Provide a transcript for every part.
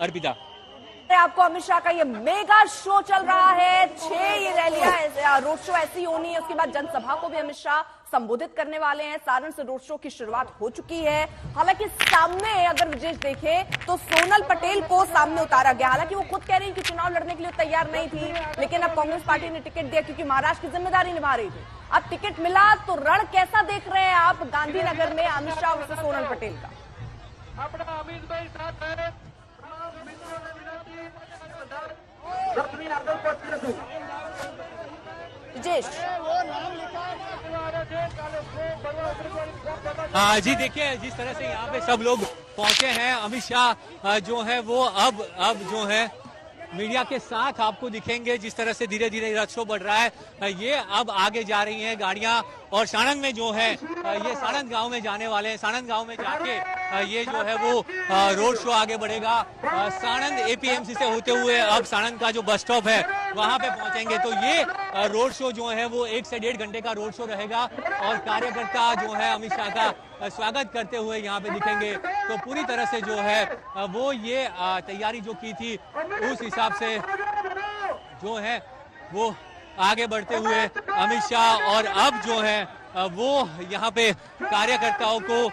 अर्पिता। आपको अमित शाह का ये मेगा शो चल रहा है, 6 ये रैलियां रोड शो ऐसी होनी है, उसके बाद जनसभा को भी अमित शाह संबोधित करने वाले हैं। सारण से रोड शो की शुरुआत हो चुकी है। हालांकि सामने अगर विजेश देखे तो सोनल पटेल को सामने उतारा गया। हालांकि वो खुद कह रही कि चुनाव लड़ने के लिए तैयार नहीं थी, लेकिन अब कांग्रेस पार्टी ने टिकट दिया क्योंकि महाराष्ट्र की जिम्मेदारी निभा रही थी। अब टिकट मिला तो रण कैसा देख रहे हैं आप गांधीनगर में अमित शाह और सोनल पटेल का? हाँ जी, देखिए जिस तरह से यहाँ पे सब लोग पहुंचे हैं, अमित शाह जो है वो अब जो है मीडिया के साथ आपको दिखेंगे। जिस तरह से धीरे धीरे रथ शो बढ़ रहा है, ये अब आगे जा रही हैं गाड़ियां और साणंद में जो है ये साणंद गांव में जाने वाले हैं। साणंद गांव में जाके ये जो है वो रोड शो आगे बढ़ेगा। साणंद एपीएमसी से होते हुए अब साणंद का जो बस स्टॉप है वहां पे पहुंचेंगे। तो ये रोड शो जो है वो 1 से 1.5 घंटे का रोड शो रहेगा और कार्यकर्ता जो है अमित शाह का स्वागत करते हुए यहाँ पे दिखेंगे। तो पूरी तरह से जो है वो ये तैयारी जो की थी उस हिसाब से जो है वो आगे बढ़ते हुए अमित शाह, और अब जो है वो यहाँ पे कार्यकर्ताओं को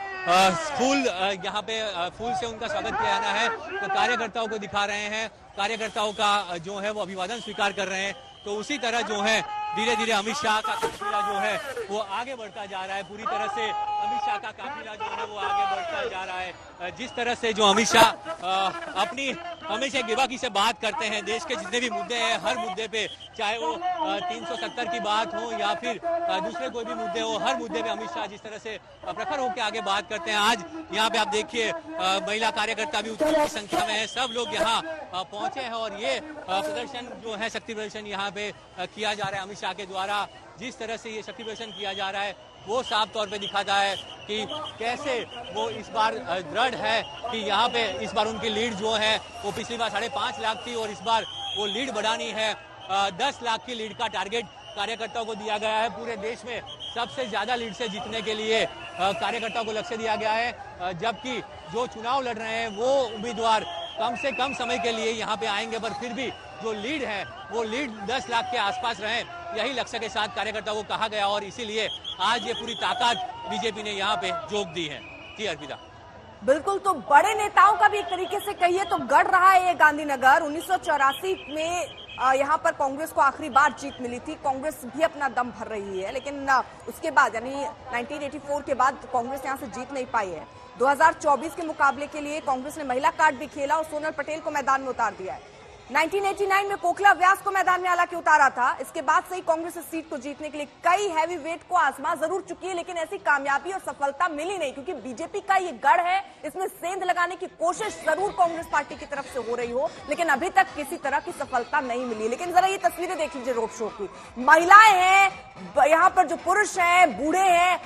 फूल यहाँ पे फूल से उनका स्वागत किया जाना है। तो कार्यकर्ताओं को दिखा रहे हैं, कार्यकर्ताओं का जो है वो अभिवादन स्वीकार कर रहे हैं। तो उसी तरह जो है धीरे धीरे अमित शाह का काफिला जो है वो आगे बढ़ता जा रहा है। पूरी तरह से अमित शाह का काफिला जो है वो आगे बढ़ता जा रहा है। जिस तरह से जो अमित शाह अपनी हमेशा बेबाकी से बात करते हैं, देश के जितने भी मुद्दे हैं हर मुद्दे पे, चाहे वो 370 की बात हो या फिर दूसरे कोई भी मुद्दे हो, हर मुद्दे पे अमित शाह जिस तरह से प्रखर होकर आगे बात करते हैं। आज यहाँ पे आप देखिए महिला कार्यकर्ता भी उतनी संख्या में है, सब लोग यहाँ पहुंचे हैं और ये प्रदर्शन जो है शक्ति प्रदर्शन यहाँ पे किया जा रहा है अमित शाह के द्वारा। जिस तरह से ये शक्ति प्रदर्शन किया जा रहा है वो साफ तौर पे दिखाता है कि कैसे वो इस बार दृढ़ है कि यहाँ पे इस बार उनकी लीड जो है वो पिछली बार 5.5 लाख थी और इस बार वो लीड बढ़ानी है। 10 लाख की लीड का टारगेट कार्यकर्ताओं को दिया गया है। पूरे देश में सबसे ज्यादा लीड से जीतने के लिए कार्यकर्ताओं को लक्ष्य दिया गया है, जबकि जो चुनाव लड़ रहे हैं वो उम्मीदवार कम से कम समय के लिए यहाँ पे आएंगे, पर फिर भी जो लीड है वो लीड 10 लाख के आसपास रहे, यही लक्ष्य के साथ कार्यकर्ताओं को कहा गया और इसीलिए आज ये पूरी ताकत बीजेपी ने यहाँ पे जोक दी है। जी अर्पिता। बिल्कुल, तो बड़े नेताओं का भी एक तरीके से कहिए तो गढ़ रहा है ये गांधीनगर। 1984 में यहाँ पर कांग्रेस को आखिरी बार जीत मिली थी। कांग्रेस भी अपना दम भर रही है, लेकिन उसके बाद यानी 1984 के बाद कांग्रेस यहाँ से जीत नहीं पाई है। 2024 के मुकाबले के लिए कांग्रेस ने महिला कार्ड भी खेला और सोनल पटेल को मैदान में उतार दिया है। 1989 में कोकला व्यास को मैदान में हालांकि उतारा था। इसके बाद से ही कांग्रेस इस सीट को जीतने के लिए कई हैवी वेट को आजमा जरूर चुकी है, लेकिन ऐसी कामयाबी और सफलता मिली नहीं, क्योंकि बीजेपी का ये गढ़ है, इसमें सेंध लगाने की कोशिश जरूर कांग्रेस पार्टी की तरफ से हो रही हो, लेकिन अभी तक किसी तरह की सफलता नहीं मिली। लेकिन जरा ये तस्वीरें देख लीजिए रोड शो की। महिलाएं हैं यहाँ पर, जो पुरुष हैं, बूढ़े हैं,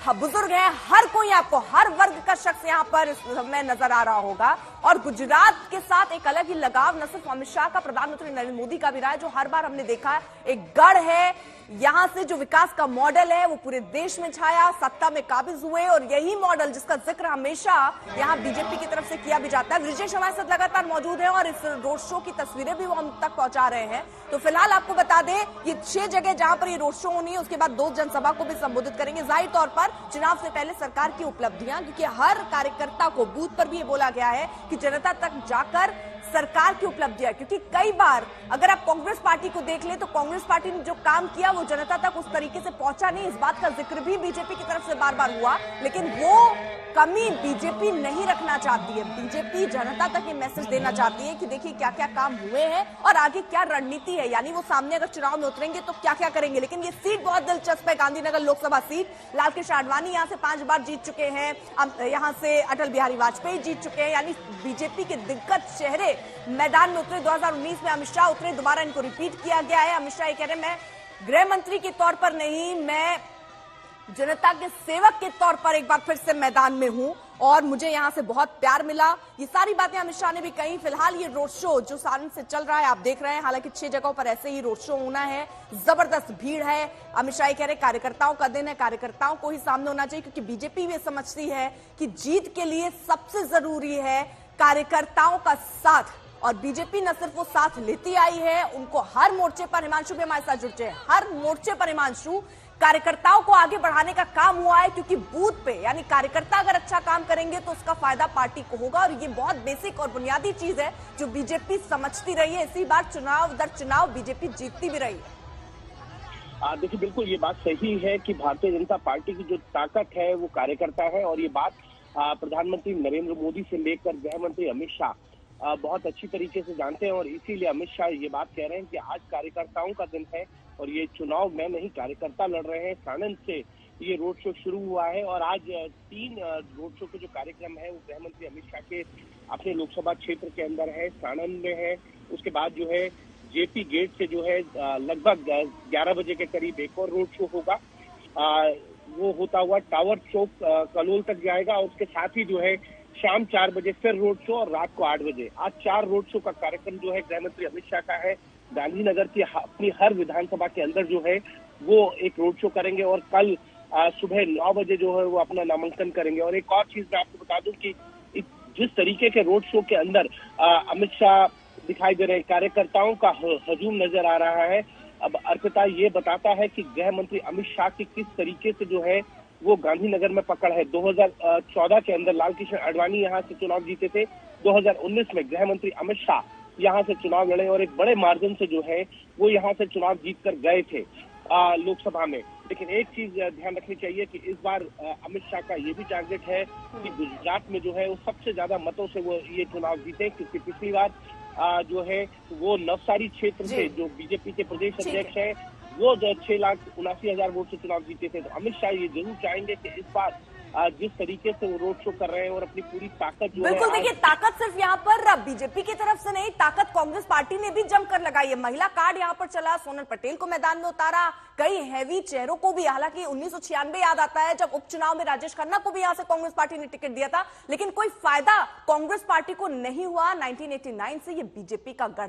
बुजुर्ग हैं, हर कोई आपको हर वर्ग का शख्स यहाँ पर में नजर आ रहा होगा। और गुजरात के साथ एक अलग ही लगाव न सिर्फ अमित शाह का, प्रधानमंत्री नरेंद्र मोदी का भी रहा है, जो हर बार हमने देखा है एक गढ़ है यहाँ से। जो विकास का मॉडल है वो पूरे देश में छाया, सत्ता में काबिज हुए, और यही मॉडल जिसका जिक्र हमेशा यहाँ बीजेपी की तरफ से किया भी जाता है। विजेश हमारे साथ लगातार मौजूद है और इस रोड शो की तस्वीरें भी वो हम तक पहुंचा रहे हैं। तो फिलहाल आपको बता दें ये 6 जगह जहां पर ये रोड शो होनी है, उसके बाद 2 जनसभा को भी संबोधित करेंगे। जाहिर तौर पर चुनाव से पहले सरकार की उपलब्धियां, क्योंकि हर कार्यकर्ता को बूथ पर भी ये बोला गया है कि जनता तक जाकर सरकार की उपलब्धियां, क्योंकि कई बार अगर आप कांग्रेस पार्टी को देख ले तो कांग्रेस पार्टी ने जो काम किया वो जनता तक उस तरीके से पहुंचा नहीं। इस बात का जिक्र भी बीजेपी की तरफ से बार बार हुआ, लेकिन वो कमी बीजेपी नहीं रखना चाहती है। बीजेपी जनता तक ये मैसेज देना चाहती है कि देखिए क्या क्या काम हुए हैं और आगे क्या रणनीति है, यानी वो सामने अगर चुनाव में उतरेंगे तो क्या क्या करेंगे। लेकिन ये सीट बहुत दिलचस्प है, गांधीनगर लोकसभा सीट। लालकृष्ण आडवाणी यहाँ से 5 बार जीत चुके हैं, यहाँ से अटल बिहारी वाजपेयी जीत चुके हैं, यानी बीजेपी के दिग्गज चेहरे मैदान में उतरे। 2019 में अमित शाह उतरे, दोबारा इनको रिपीट किया गया है। अमित शाह ये कह रहे हैं मैं गृह मंत्री के तौर पर नहीं, मैं जनता के सेवक के तौर पर एक बार फिर से मैदान में हूं और मुझे यहां से बहुत प्यार मिला। ये सारी बातें अमित शाह ने भी कही। फिलहाल ये रोड शो जो सारण से चल रहा है आप देख रहे हैं, हालांकि 6 जगहों पर ऐसे ही रोड शो होना है। जबरदस्त भीड़ है। अमित शाह कह रहे कार्यकर्ताओं का दिन है, कार्यकर्ताओं को ही सामने होना चाहिए, क्योंकि बीजेपी भी समझती है कि जीत के लिए सबसे जरूरी है कार्यकर्ताओं का साथ, और बीजेपी न सिर्फ वो साथ लेती आई है, उनको हर मोर्चे पर, हिमांशु भी हमारे साथ जुड़े हैं, हर मोर्चे पर हिमांशु कार्यकर्ताओं को आगे बढ़ाने का काम हुआ है, क्योंकि बूथ पे यानी कार्यकर्ता अगर अच्छा काम करेंगे तो उसका फायदा पार्टी को होगा। और ये बहुत बेसिक और बुनियादी चीज है जो बीजेपी समझती रही है। इसी बार चुनाव दर चुनाव बीजेपी जीतती भी रही है। देखिए, बिल्कुल ये बात सही है कि भारतीय जनता पार्टी की जो ताकत है वो कार्यकर्ता है, और ये बात प्रधानमंत्री नरेंद्र मोदी से लेकर गृह मंत्री अमित शाह बहुत अच्छी तरीके से जानते हैं। और इसीलिए अमित शाह ये बात कह रहे हैं कि आज कार्यकर्ताओं का दिन है, और ये चुनाव में नहीं कार्यकर्ता लड़ रहे हैं। साणंद से ये रोड शो शुरू हुआ है, और आज 3 रोड शो के जो कार्यक्रम है वो गृह मंत्री अमित शाह के अपने लोकसभा क्षेत्र के अंदर है, साणंद में है। उसके बाद जो है जेपी गेट से जो है लगभग 11 बजे के करीब एक और रोड शो होगा, वो होता हुआ टावर चौक कलोल तक जाएगा। और उसके साथ ही जो है शाम 4 बजे फिर रोड शो, और रात को 8 बजे। आज 4 रोड शो का कार्यक्रम जो है गृह मंत्री अमित शाह का है। गांधीनगर की अपनी हर विधानसभा के अंदर जो है वो एक रोड शो करेंगे, और कल सुबह 9 बजे जो है वो अपना नामांकन करेंगे। और एक और चीज मैं आपको बता दूं कि जिस तरीके के रोड शो के अंदर अमित शाह दिखाई दे रहे हैं, कार्यकर्ताओं का हजूम नजर आ रहा है। अब अर्पिता, ये बताता है कि गृह मंत्री अमित शाह की किस तरीके से जो है वो गांधीनगर में पकड़ है। 2014 के अंदर लाल कृष्ण आडवाणी यहाँ से चुनाव जीते थे, 2019 में गृह मंत्री अमित शाह यहाँ से चुनाव लड़े, और एक बड़े मार्जिन से जो है वो यहाँ से चुनाव जीत कर गए थे लोकसभा में। लेकिन एक चीज ध्यान रखनी चाहिए कि इस बार अमित शाह का ये भी टारगेट है कि गुजरात में जो है वो सबसे ज्यादा मतों से वो ये चुनाव जीते, क्योंकि पिछली बार जो है वो नवसारी क्षेत्र से जो बीजेपी के प्रदेश अध्यक्ष है वो 6,79,000 वोट से चुनाव जीते थे। तो अमित शाह ये जरूर चाहेंगे कि इस बार जिस तरीके से वो रोड शो कर रहे हैं और अपनी पूरी ताकत जो बिल्कुल, देखिए ताकत सिर्फ यहाँ पर बीजेपी की तरफ से नहीं, ताकत कांग्रेस पार्टी ने भी जमकर लगाई है। महिला कार्ड यहाँ पर चला, सोनल पटेल को मैदान में उतारा, कई हैवी चेहरों को भी। हालांकि 1996 याद आता है जब उपचुनाव में राजेश खन्ना को भी यहाँ से कांग्रेस पार्टी ने टिकट दिया था, लेकिन कोई फायदा कांग्रेस पार्टी को नहीं हुआ। 1989 से ये बीजेपी का गढ़